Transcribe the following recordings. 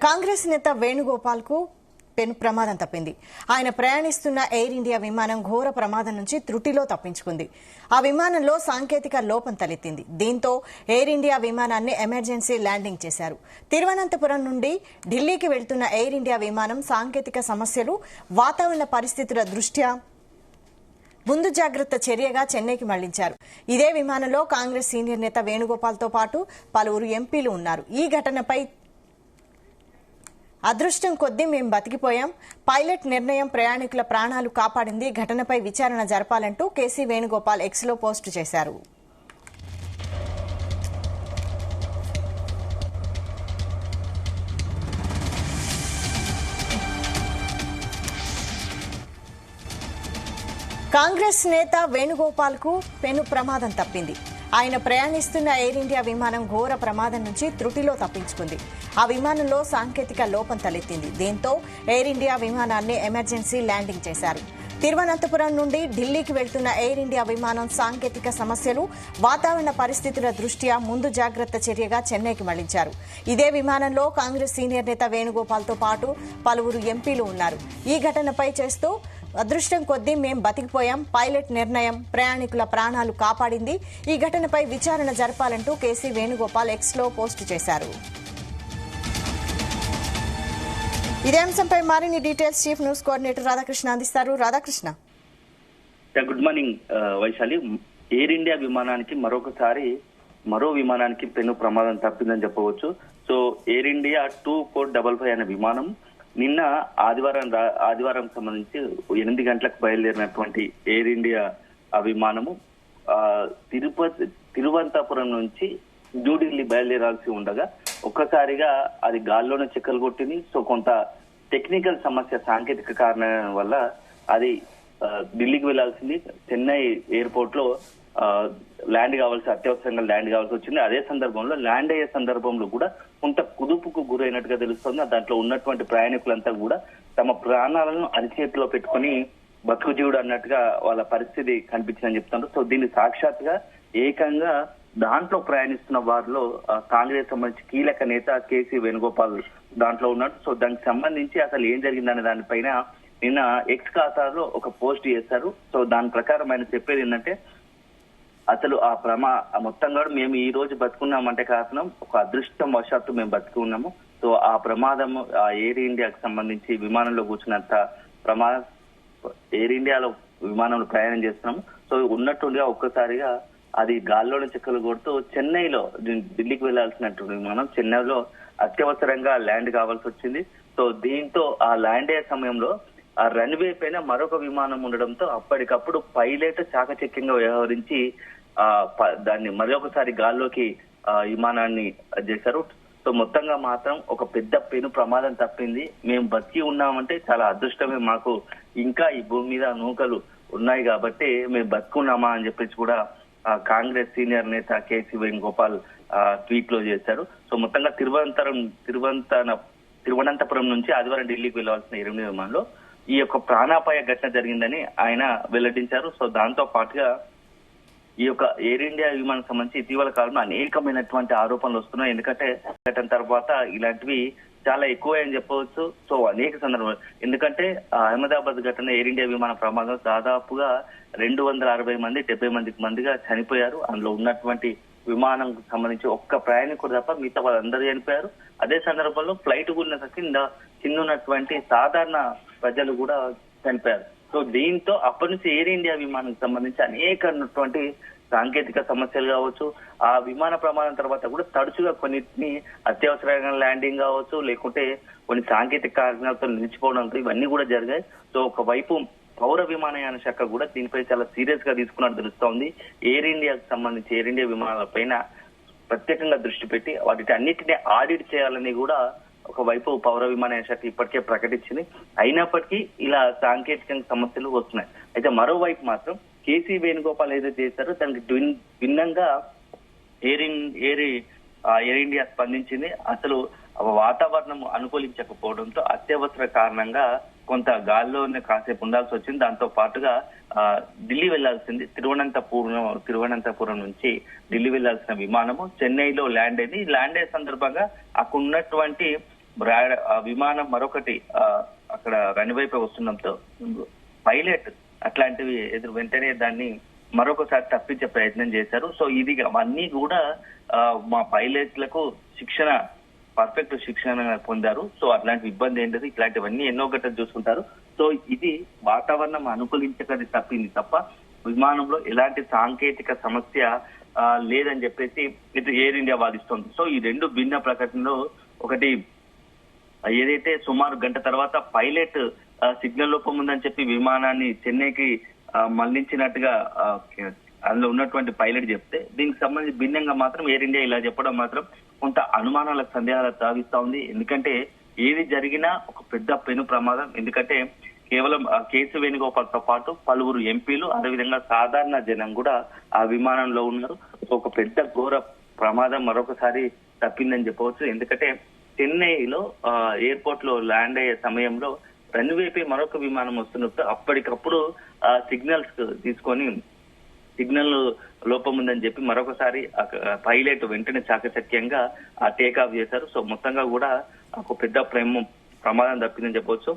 కాంగ్రెస్ నేత వేణుగోపాల్ కు పెను ప్రమాదం తప్పింది. ఆయన ప్రయాణిస్తున్న ఎయిర్ ఇండియా విమానం ఘోర ప్రమాదం నుంచి త్రుటిలో తప్పించుకుంది. ఆ విమానంలో సాంకేతిక లోపం తలెత్తింది. దీంతో ఎయిర్ ఇండియా విమానాన్ని ఎమర్జెన్సీ ల్యాండింగ్ చేశారు. తిరువనంతపురం నుండి ఢిల్లీకి వెళ్తున్న ఎయిర్ ఇండియా విమానం సాంకేతిక సమస్యలు, వాతావరణ పరిస్థితుల దృష్ట్యా ముందు జాగ్రత్త చర్యగా చెన్నైకి మళ్లించారు. ఇదే విమానంలో కాంగ్రెస్ సీనియర్ నేత వేణుగోపాల్ తో పాటు పలువురు ఎంపీలు ఉన్నారు. ఈ ఘటనపై అదృష్టం కొద్దీ మేం బతికిపోయాం, పైలట్ నిర్ణయం ప్రయాణికుల ప్రాణాలు కాపాడింది, ఘటనపై విచారణ జరపాలంటూ కేసీ వేణుగోపాల్ ఎక్స్లో పోస్టు చేశారు. కాంగ్రెస్ నేత వేణుగోపాల్ కు పెను ప్రమాదం తప్పింది. ఆయన ప్రయాణిస్తున్న ఎయిర్ ఇండియా విమానం ఘోర ప్రమాదం నుంచి త్రుటిలో తప్పించుకుంది. ఆ విమానంలో సాంకేతిక లోపం తలెత్తింది. దీంతో ఎయిర్ ఇండియా విమానాన్ని ఎమర్జెన్సీ ల్యాండింగ్ చేశారు. తిరువనంతపురం నుండి ఢిల్లీకి వెళ్తున్న ఎయిర్ ఇండియా విమానం సాంకేతిక సమస్యలు, వాతావరణ పరిస్థితుల దృష్ట్యా ముందు జాగ్రత్త చర్యగా చెన్నైకి మళ్లించారు. ఇదే విమానంలో కాంగ్రెస్ సీనియర్ నేత వేణుగోపాల్ తో పాటు పలువురు ఎంపీలు ఉన్నారు. ఈ ఘటనపై చేస్తూ అదృష్టం కొద్దీ మేం బతికిపోయాం, పైలట్ నిర్ణయం ప్రయాణికుల ప్రాణాలు కాపాడింది, ఈ ఘటనపై విచారణ జరపాలంటూ కేసీ వేణుగోపాల్ ఎక్స్లో పోస్టు చేశారు. ఇదే అంశంపై మరిన్ని details chief news coordinator Radhakrishna అందిస్తారు. Radhakrishna, good morning Vaishali. Air India విమానానికి మరో విమానానికి పెను ప్రమాదం తప్పిందని చెప్పవచ్చు. సో ఎయిర్ ఇండియా 2455 అనే విమానం నిన్న ఆదివారం సంబంధించి 8 గంటలకు బయలుదేరినటువంటి ఎయిర్ ఇండియా ఆ విమానము తిరువనంతపురం నుంచి న్యూఢిల్లీ బయలుదేరాల్సి ఉండగా ఒక్కసారిగా అది గాల్లోనే చెక్కలు కొట్టింది. సో కొంత టెక్నికల్ సమస్య, సాంకేతిక కారణం వల్ల అది ఢిల్లీకి వెళ్లాల్సింది చెన్నై ఎయిర్పోర్ట్ లో అత్యవసరంగా ల్యాండ్ కావాల్సి వచ్చింది. అదే సందర్భంలో ల్యాండ్ అయ్యే సందర్భంలో కూడా కొంత కుదుపుకు గురైనట్టుగా తెలుస్తోంది. దాంట్లో ఉన్నటువంటి ప్రయాణికులంతా కూడా తమ ప్రాణాలను అరిచేతిలో పెట్టుకుని బతుకు జీవుడు అన్నట్టుగా వాళ్ళ పరిస్థితి కనిపించిందని చెప్తున్నారు. సో దీన్ని సాక్షాత్గా ఏకంగా దాంట్లో ప్రయాణిస్తున్న వారిలో కాంగ్రెస్ సంబంధించి కీలక నేత కేసీ వేణుగోపాల్ దాంట్లో ఉన్నాడు. సో దానికి సంబంధించి అసలు ఏం జరిగిందనే దానిపైన నిన్న ఎక్స్ ఖాతాలో ఒక పోస్ట్ చేశారు. సో దాని ప్రకారం ఆయన చెప్పేది ఏంటంటే, అసలు మొత్తం కూడా మేము ఈ రోజు బతుకున్నామంటే కారణం ఒక అదృష్టం వశాత్తు మేము బతికి ఉన్నాము. సో ఆ ప్రమాదం ఆ ఎయిర్ ఇండియాకి సంబంధించి విమానంలో కూర్చున్నంత ఎయిర్ ఇండియాలో విమానంలో ప్రయాణం చేస్తున్నాము. సో ఉన్నట్టుగా ఒక్కసారిగా అది గాల్లోని చెక్కలు కొడుతూ చెన్నైలో ఢిల్లీకి వెళ్లాల్సినటువంటి విమానం చెన్నైలో అత్యవసరంగా ల్యాండ్ కావాల్సి వచ్చింది. సో దీంతో ఆ ల్యాండ్ అయ్యే సమయంలో ఆ రన్వే పైన మరొక విమానం ఉండడంతో అప్పటికప్పుడు పైలట్ చాకచక్యంగా వ్యవహరించి దాన్ని మరొకసారి గాల్లోకి విమానాన్ని చేశారు. సో మొత్తంగా మాత్రం ఒక పెద్ద పెను ప్రమాదం తప్పింది. మేము బతికి ఉన్నామంటే చాలా అదృష్టమే, మాకు ఇంకా ఈ భూమి మీద నూకలు ఉన్నాయి కాబట్టి మేము బతుకున్నామా అని చెప్పేసి కూడా కాంగ్రెస్ సీనియర్ నేత కేసీ వేణుగోపాల్ ట్వీట్ లో చేశారు. సో మొత్తంగా తిరువనంతపురం నుంచి ఆదివారం ఢిల్లీకి వెళ్లవలసిన 8 విమానంలో ఈ యొక్క ప్రాణాపాయ ఘటన జరిగిందని ఆయన వెల్లడించారు. సో దాంతో పాటుగా ఈ యొక్క ఎయిర్ ఇండియా విమానం సంబంధించి ఇటీవల కాలంలో అనేకమైనటువంటి ఆరోపణలు వస్తున్నాయి. ఎందుకంటే ఘటన తర్వాత ఇలాంటివి చాలా ఎక్కువ అని చెప్పవచ్చు. సో అనేక సందర్భాలు, ఎందుకంటే అహ్మదాబాద్ ఘటన ఎయిర్ ఇండియా విమాన ప్రమాదం దాదాపుగా 260 మంది 70 మందిగా చనిపోయారు. అందులో ఉన్నటువంటి విమానం సంబంధించి ఒక్క ప్రయాణికుడు తప్ప మిగతా వాళ్ళందరూ చనిపోయారు. అదే సందర్భంలో ఫ్లైట్ కింద ఉన్నటువంటి సాధారణ ప్రజలు కూడా చనిపోయారు. సో దీంతో అప్పటి నుంచి ఎయిర్ ఇండియా విమానానికి సంబంధించి అనేకటువంటి సాంకేతిక సమస్యలు కావచ్చు, ఆ విమాన ప్రమాదం తర్వాత కూడా తరచుగా కొన్నిటిని అత్యవసరంగా ల్యాండింగ్ కావచ్చు, లేకుంటే కొన్ని సాంకేతిక కారణాలతో నిలిచిపోవడంతో ఇవన్నీ కూడా జరిగాయి. సో ఒకవైపు పౌర విమానయాన శాఖ కూడా దీనిపై చాలా సీరియస్ గా తీసుకున్నట్టు తెలుస్తోంది. ఎయిర్ ఇండియాకి సంబంధించి ఎయిర్ ఇండియా విమానాల పైన ప్రత్యేకంగా దృష్టి పెట్టి వాటి అన్నిటినీ ఆడిట్ చేయాలని కూడా ఒకవైపు పౌర విమానయాన శాఖ ఇప్పటికే ప్రకటించింది. అయినప్పటికీ ఇలా సాంకేతిక సమస్యలు వస్తున్నాయి. అయితే మరోవైపు మాత్రం కేసీ వేణుగోపాల్ ఏదైతే చేశారో దానికి భిన్నంగా ఎయిర్ ఇండియా స్పందించింది. అసలు వాతావరణం అనుకూలించకపోవడంతో అత్యవసర కారణంగా కొంత గాల్లోనే కాసేపు ఉండాల్సి వచ్చింది. దాంతో పాటుగా ఢిల్లీ వెళ్లాల్సింది తిరువనంతపురం నుంచి ఢిల్లీ వెళ్లాల్సిన విమానము చెన్నైలో ల్యాండ్ అయింది. ల్యాండ్ అయ్యే సందర్భంగా అక్కడ ఉన్నటువంటి ఆ విమానం మరొకటి అక్కడ రన్వేపై వస్తుండడంతో పైలట్ అట్లాంటివి వెంటనే దాన్ని మరొకసారి తప్పించే ప్రయత్నం చేశారు. సో ఇది అవన్నీ కూడా మా పైలట్లకు పర్ఫెక్ట్ శిక్షణ పొందారు. సో అట్లాంటి ఇబ్బంది ఏంటది, ఇట్లాంటివన్నీ ఎన్నో గంటలు చూసుకుంటారు. సో ఇది వాతావరణం అనుకూలించకది తప్పింది తప్ప విమానంలో ఎలాంటి సాంకేతిక సమస్య లేదని చెప్పేసి ఇటు ఎయిర్ ఇండియా వాదిస్తోంది. సో ఈ రెండు భిన్న ప్రకటనలో ఒకటి ఏదైతే సుమారు గంట తర్వాత పైలట్ సిగ్నల్ లోపం ఉందని చెప్పి విమానాన్ని చెన్నైకి మళ్లించినట్టుగా అందులో ఉన్నటువంటి పైలట్ చెప్తే, దీనికి సంబంధించి భిన్నంగా మాత్రం ఎయిర్ ఇండియా ఇలా చెప్పడం మాత్రం కొంత అనుమానాలకు సందేహాలకు తావిస్తా ఉంది. ఎందుకంటే ఏది జరిగినా ఒక పెద్ద పెను ప్రమాదం. ఎందుకంటే కేవలం కేసీ వేణుగోపాల్తో పాటు పలువురు ఎంపీలు, అదేవిధంగా సాధారణ జనం కూడా ఆ విమానంలో ఉన్నారు. ఒక పెద్ద ఘోర ప్రమాదం మరొకసారి తప్పిందని చెప్పవచ్చు. ఎందుకంటే చెన్నైలో ఎయిర్పోర్ట్ లో ల్యాండ్ అయ్యే సమయంలో రన్వేపై మరొక విమానం వస్తున్నప్పుడు అప్పటికప్పుడు సిగ్నల్స్ తీసుకొని సిగ్నల్ లోపం ఉందని చెప్పి మరొకసారి పైలట్ వెంటనే చాకచక్యంగా టేక్ ఆఫ్ చేశారు. సో మొత్తంగా కూడా ఒక పెద్ద ప్రమాదం తప్పిందని చెప్పవచ్చు.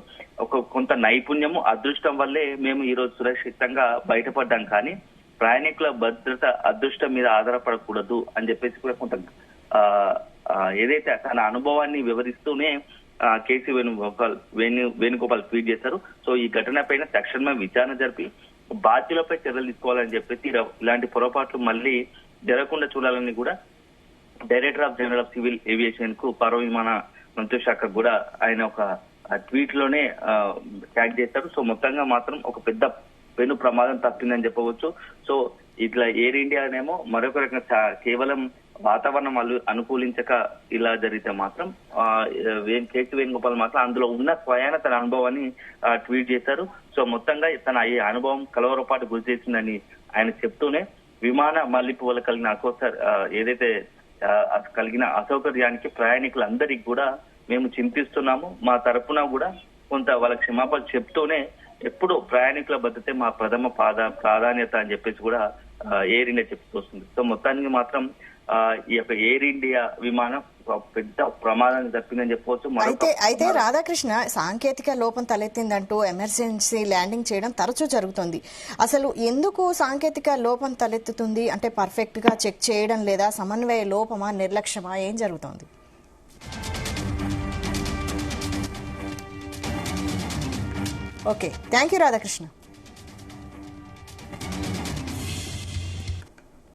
కొంత నైపుణ్యము, అదృష్టం వల్లే మేము ఈ రోజు సురక్షితంగా బయటపడ్డాం, కానీ ప్రయాణికుల భద్రత అదృష్టం మీద ఆధారపడకూడదు అని చెప్పేసి కూడా కొంత ఏదైతే తన అనుభవాన్ని వివరిస్తూనే కేసీ వేణుగోపాల్ ట్వీట్ చేశారు. సో ఈ ఘటన పైన తక్షణమే విచారణ జరిపి బాధ్యులపై చర్యలు తీసుకోవాలని చెప్పేసి ఇలాంటి పొరపాట్లు మళ్ళీ జరగకుండా చూడాలని కూడా director of general of civil aviation కు పౌర విమాన మంత్రిత్వ శాఖ కూడా ఆయన ఒక ట్వీట్ లోనే ట్యాగ్ చేశారు. సో మొత్తంగా మాత్రం ఒక పెద్ద పెను ప్రమాదం తప్పిందని చెప్పవచ్చు. సో ఇట్లా ఎయిర్ ఇండియానేమో మరొక రకంగా కేవలం వాతావరణం అనుకూలించక ఇలా జరిగితే మాత్రం కేసీ వేణుగోపాల్ మాత్రం అందులో ఉన్న స్వయాన తన అనుభవాన్ని ట్వీట్ చేశారు. సో మొత్తంగా తన ఈ అనుభవం కలవరపాటు గురి చేసిందని ఆయన చెప్తూనే విమాన మళ్లింపు వల్ల ఏదైతే కలిగిన అసౌకర్యానికి ప్రయాణికులందరికీ కూడా మేము చింతిస్తున్నాము. మా తరపున కూడా కొంత వాళ్ళ క్షమాపణ చెప్తూనే ఎప్పుడు ప్రయాణికుల భద్రతే మా ప్రథమ ప్రాధాన్యత అని చెప్పేసి కూడా ఎయిర్ ఇండియా చెప్తూ వస్తుంది. సో మొత్తానికి మాత్రం ఈ యొక్క ఎయిర్ ఇండియా విమానం పెద్ద ప్రమాదం తప్పిందని చెప్పవచ్చు. అయితే రాధాకృష్ణ, సాంకేతిక లోపం తలెత్తిందంటూ ఎమర్జెన్సీ ల్యాండింగ్ చేయడం తరచూ జరుగుతుంది. అసలు ఎందుకు సాంకేతిక లోపం తలెత్తుతుంది? అంటే పర్ఫెక్ట్ గా చెక్ చేయడం లేదా సమన్వయ లోపమా, నిర్లక్ష్యమా, ఏం జరుగుతోంది? Okay, thank you Radhakrishna.